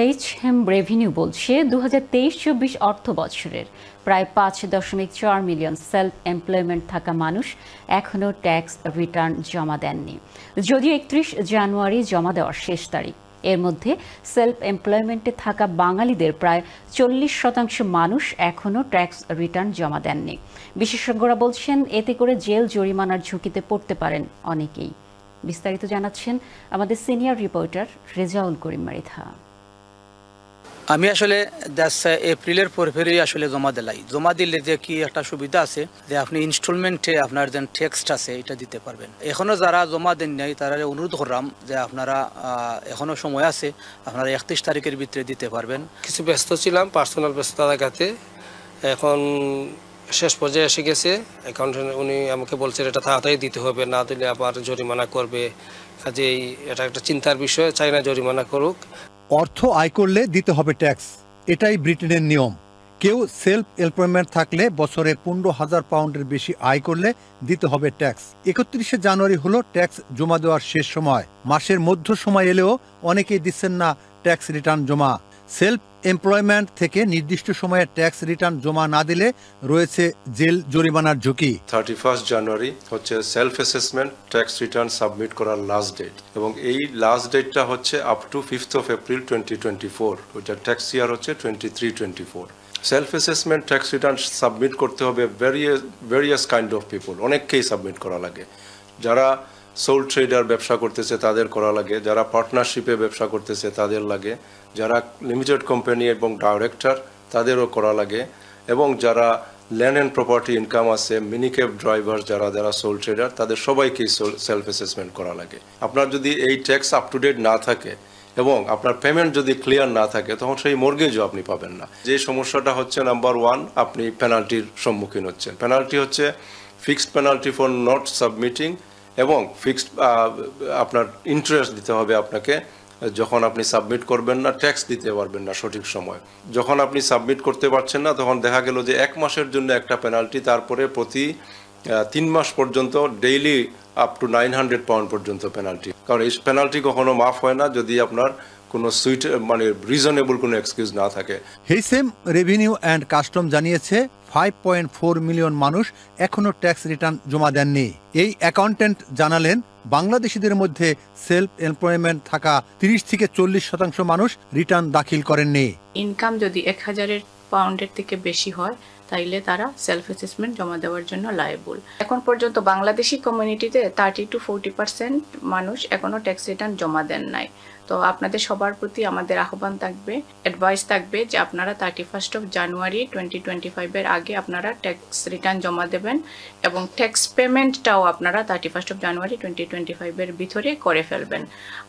HM revenue বলছে 2023-24 অর্থ বছরের প্রায় 5.4 মিলিয়ন সেলফ এমপ্লয়মেন্ট থাকা মানুষ এখনও ট্যাক্স রিটার্ন জমা দেননি। যদিও 31 জানুয়ারি জমা দেওয়ার শেষ তারিখ, এর মধ্যে সেলফ এমপ্লয়মেন্টে থাকা বাঙালিদের প্রায় 40% মানুষ এখনও ট্যাক্স রিটার্ন জমা দেননি। বিশেষজ্ঞরা বলছেন এতে করে জেল জরিমানার ঝুঁকিতে পড়তে পারেন অনেকেই। বিস্তারিত জানাচ্ছেন আমাদের সিনিয়র রিপোর্টার রেজাউল করিম মৃধা। আমি আসলে এপ্রিলের পরপরই আসলে জমা দিলে যে কি একটা সুবিধা আছে যে আপনি ইনস্টলমেন্টে আপনার যে টেক্সট আছে এটা দিতে পারবেন। এখনো যারা জমা দেন নাই তারা অনুরোধ করলাম যে আপনারা এখনো সময় আছে, আপনারা 31 তারিখের ভিতরে দিতে পারবেন। কিছু ব্যস্ত ছিলাম, পার্সোনাল ব্যস্ততা দেখাতে, এখন শেষ পর্যায়ে এসে গেছে। অ্যাকাউন্টেন্ট উনি আমাকে বলছেন এটা তাড়াতাড়ি দিতে হবে, না দিলে আবার জরিমানা করবে। কাজেই এটা একটা চিন্তার বিষয়, চাই না জরিমানা করুক। অর্থ আয় করলে দিতে হবে ট্যাক্স, এটাই ব্রিটেনের নিয়ম। কেউ সেলফ এমপ্লয়মেন্ট থাকলে বছরে 15,000 পাউন্ডের বেশি আয় করলে দিতে হবে ট্যাক্স। 31 জানুয়ারি হলো ট্যাক্স জমা দেওয়ার শেষ সময়। মাসের মধ্য সময় এলেও অনেকেই দিচ্ছেন না ট্যাক্স রিটার্ন জমা। সেলফ এমপ্লয়মেন্ট থেকে নির্দিষ্ট সময়ে ট্যাক্স রিটার্ন জমা না দিলে রয়েছে জেল জরিমানার ঝুঁকি। 31 জানুয়ারি হচ্ছে self assessment tax return submit করার লাস্ট ডেট, এবং এই লাস্ট ডেটটা হচ্ছে up to 5th of April 2024। ওইটা ট্যাক্স ইয়ার হচ্ছে 23-24। Self assessment tax return submit করতে হবে ভেরিয়াস কাইন্ড অফ পিপল, অনেককেই সাবমিট করা লাগে। যারা সোল ট্রেডার ব্যবসা করতেছে তাদের করা লাগে, যারা পার্টনারশিপে ব্যবসা করতেছে তাদের লাগে, যারা লিমিটেড কোম্পানি এবং ডাইরেক্টর তাদেরও করা লাগে, এবং যারা ল্যান্ড অ্যান্ড প্রপার্টি ইনকাম আছে, মিনিক্যাব ড্রাইভার যারা সোল ট্রেডার, তাদের সবাইকেই সেলফ অ্যাসেসমেন্ট করা লাগে। আপনার যদি এই ট্যাক্স আপ টু ডেট না থাকে এবং আপনার পেমেন্ট যদি ক্লিয়ার না থাকে তখন সেই মর্গেজও আপনি পাবেন না। যে সমস্যাটা হচ্ছে নাম্বার 1, আপনি পেনাল্টির সম্মুখীন হচ্ছেন। পেনাল্টি হচ্ছে fixed penalty for not submitting, এবং ফিক্সড আপনার ইন্টারেস্ট দিতে হবে আপনাকে যখন আপনি সাবমিট করবেন না, ট্যাক্স দিতে পারবেন না সঠিক সময়। যখন আপনি সাবমিট করতে পারছেন না তখন দেখা গেল যে 1 মাসের জন্য একটা পেনাল্টি, তারপরে প্রতি 3 মাস পর্যন্ত ডেইলি আপ টু 900 পাউন্ড পর্যন্ত পেনাল্টি। কারণ এই পেনাল্টি কখনো মাফ হয় না যদি আপনার কোনো রিজনেবল কোনো এক্সকিউজ না থাকে। এইচএম রেভিনিউ অ্যান্ড কাস্টম জানিয়েছে 5.4 মিলিয়ন মানুষ এখনো ট্যাক্স রিটার্ন জমা দেননি। এই অ্যাকাউন্টেন্ট জানালেন বাংলাদেশিদের মধ্যে সেলফ এমপ্লয়মেন্ট থাকা 30 থেকে 40% মানুষ রিটার্ন দাখিল করেননি। ইনকাম যদি 1000 পাউন্ডের থেকে বেশি হয় তাইলে তারা সেলফ অ্যাসেসমেন্ট জমা দেওয়ার জন্য লায়েবল। এখন পর্যন্ত বাংলাদেশি কমিউনিটিতে 30-40% মানুষ এখনো ট্যাক্স রিটার্ন জমা দেন নাই। তো আপনাদের সবার প্রতি আমাদের আহ্বান থাকবে, অ্যাডভাইস থাকবে যে আপনারা 31 জানুয়ারি 2025 এর আগে আপনারা ট্যাক্স রিটার্ন জমা দেবেন, এবং ট্যাক্স পেমেন্টটাও আপনারা 31 জানুয়ারি 2025 এর ভিতরে করে ফেলবেন।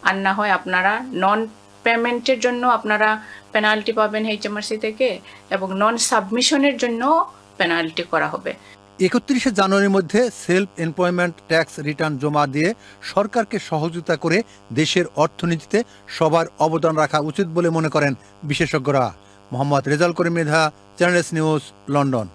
আর না হয় আপনারা নন পেমেন্টের জন্য আপনারা পেনাল্টি পাবেন এইচএমআরসি থেকে, এবং নন সাবমিশনের জন্য পেনাল্টি করা হবে। 31 জানুয়ারির মধ্যে সেলফ এমপ্লয়মেন্ট ট্যাক্স রিটার্ন জমা দিয়ে সরকারকে সহযোগিতা করে দেশের অর্থনীতিতে সবার অবদান রাখা উচিত বলে মনে করেন বিশেষজ্ঞরা। Mohammad Rezaul Karim Mridha, channel S news, London.